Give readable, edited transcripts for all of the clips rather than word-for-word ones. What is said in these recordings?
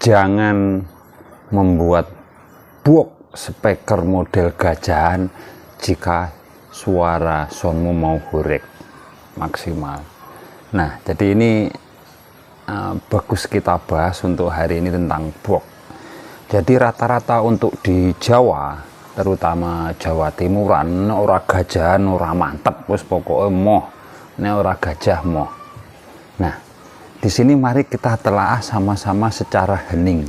jangan membuat box speaker model gajahan jika suara soundmu mau horeg maksimal. Nah, jadi ini bagus kita bahas untuk hari ini tentang box. Jadi rata-rata untuk di Jawa, terutama Jawa Timuran, ora gajahan, ora mantep, wis pokoknya moh, ora gajah moh. Nah, di sini mari kita telaah sama-sama secara hening,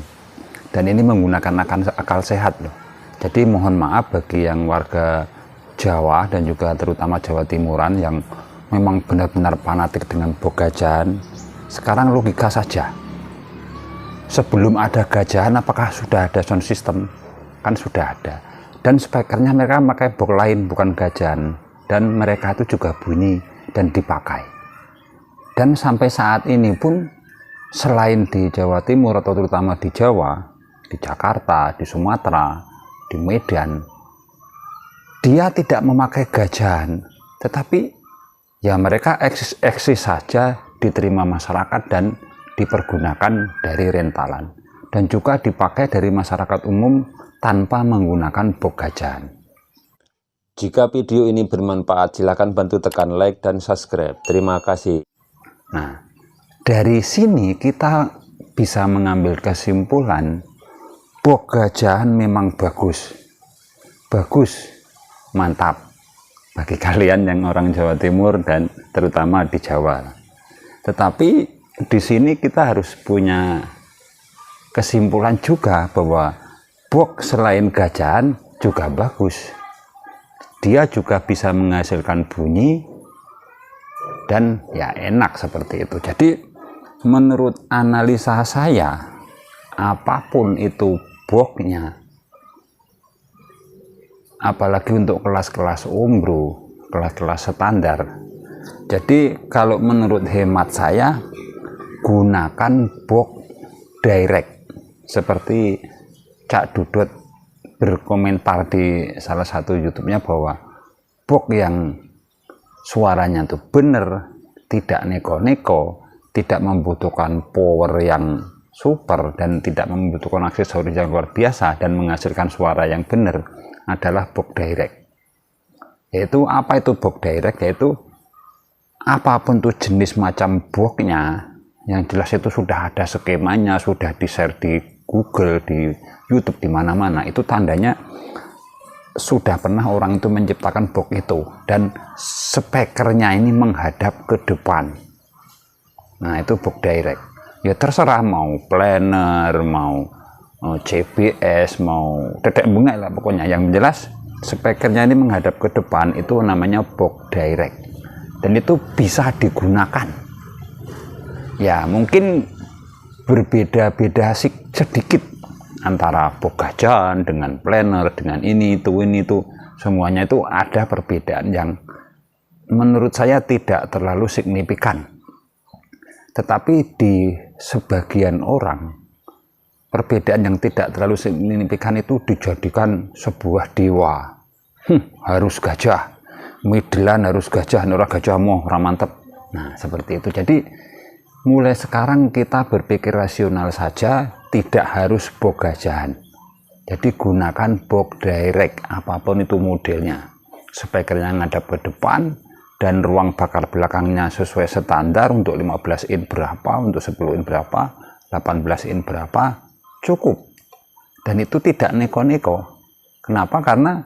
dan ini menggunakan akal sehat loh. Jadi mohon maaf bagi yang warga Jawa dan juga terutama Jawa Timuran yang memang benar-benar fanatik dengan box gajahan. Sekarang logika saja, sebelum ada gajahan apakah sudah ada sound system? Kan sudah ada, dan speakernya mereka pakai box lain bukan gajahan, dan mereka itu juga bunyi dan dipakai. Dan sampai saat ini pun selain di Jawa Timur atau terutama di Jawa, di Jakarta, di Sumatera, di Medan, dia tidak memakai gajahan, tetapi ya mereka eksis saja, diterima masyarakat dan dipergunakan dari rentalan, dan juga dipakai dari masyarakat umum tanpa menggunakan box gajahan. Jika video ini bermanfaat, silakan bantu tekan like dan subscribe. Terima kasih. Nah, dari sini kita bisa mengambil kesimpulan box gajahan memang bagus, mantap bagi kalian yang orang Jawa Timur dan terutama di Jawa. Tetapi di sini kita harus punya kesimpulan juga bahwa box selain gajahan juga bagus. Dia juga bisa menghasilkan bunyi dan ya enak seperti itu. Jadi menurut analisa saya, apapun itu boxnya, apalagi untuk kelas-kelas umroh, kelas-kelas standar. Jadi kalau menurut hemat saya, gunakan box direct seperti Cak Dudut berkomentar di salah satu YouTube-nya bahwa box yang suaranya tuh bener, tidak neko-neko, tidak membutuhkan power yang super dan tidak membutuhkan aksesoris yang luar biasa dan menghasilkan suara yang benar adalah box direct. Yaitu apa itu box direct? Yaitu apapun tuh jenis macam boxnya, yang jelas itu sudah ada skemanya, sudah di-share di Google, di YouTube, di mana-mana. Itu tandanya sudah pernah orang itu menciptakan box itu, dan speakernya ini menghadap ke depan. Nah, itu box direct. Ya terserah mau planner, mau CBS, mau dedek bunga lah pokoknya. Yang jelas speakernya ini menghadap ke depan, itu namanya box direct, dan itu bisa digunakan. Ya mungkin berbeda-beda sedikit antara box gajahan dengan planner, dengan ini itu semuanya itu ada perbedaan yang menurut saya tidak terlalu signifikan. Tetapi di sebagian orang, perbedaan yang tidak terlalu signifikan itu dijadikan sebuah dewa. Harus gajah, middlean harus gajah, ora gajah moh, ora mantep. Nah seperti itu. Jadi mulai sekarang kita berpikir rasional saja, tidak harus box gajahan. Jadi gunakan box direct, apapun itu modelnya. Speakernya ngadap ke depan, dan ruang bakar belakangnya sesuai standar, untuk 15 in berapa, untuk 10 in berapa, 18 in berapa, cukup. Dan itu tidak neko-neko. Kenapa? Karena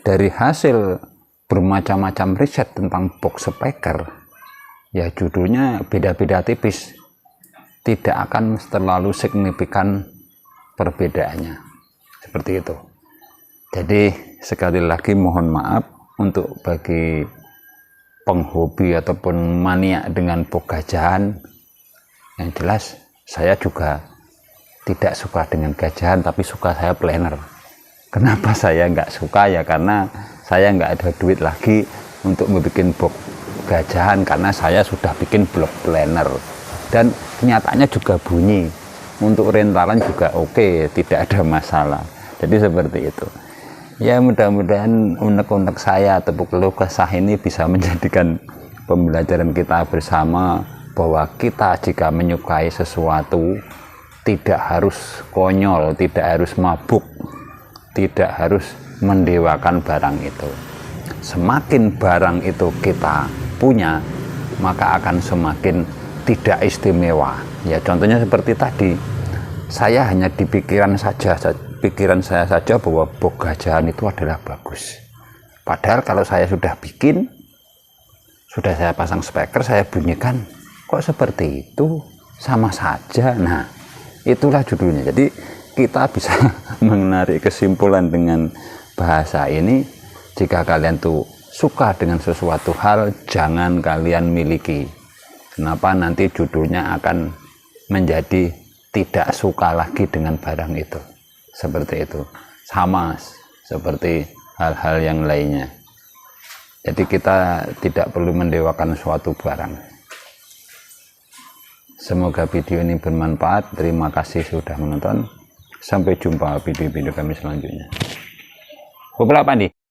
dari hasil bermacam-macam riset tentang box speaker, ya judulnya beda-beda tipis, tidak akan terlalu signifikan perbedaannya, seperti itu. Jadi sekali lagi mohon maaf untuk bagi penghobi ataupun maniak dengan box gajahan. Yang jelas saya juga tidak suka dengan gajahan, tapi suka saya planner. Kenapa saya nggak suka? Ya karena saya nggak ada duit lagi untuk membuat box gajahan, karena saya sudah bikin blog planner dan kenyataannya juga bunyi. Untuk rentalan juga oke, tidak ada masalah. Jadi seperti itu. Ya mudah-mudahan unek-unek saya atau keluh kesah ini bisa menjadikan pembelajaran kita bersama bahwa kita jika menyukai sesuatu tidak harus konyol, tidak harus mabuk, tidak harus mendewakan barang itu. Semakin barang itu kita punya, maka akan semakin tidak istimewa. Ya contohnya seperti tadi, saya hanya di pikiran saya saja bahwa box gajahan itu adalah bagus. Padahal kalau saya sudah bikin, sudah saya pasang speaker, saya bunyikan, kok seperti itu, sama saja. Nah, itulah judulnya. Jadi kita bisa menarik kesimpulan dengan bahasa ini, jika kalian tuh suka dengan sesuatu hal, jangan kalian miliki. Kenapa? Nanti judulnya akan menjadi tidak suka lagi dengan barang itu. Seperti itu. Sama seperti hal-hal yang lainnya. Jadi kita tidak perlu mendewakan suatu barang. Semoga video ini bermanfaat. Terima kasih sudah menonton. Sampai jumpa video-video kami selanjutnya. Beberapa nih.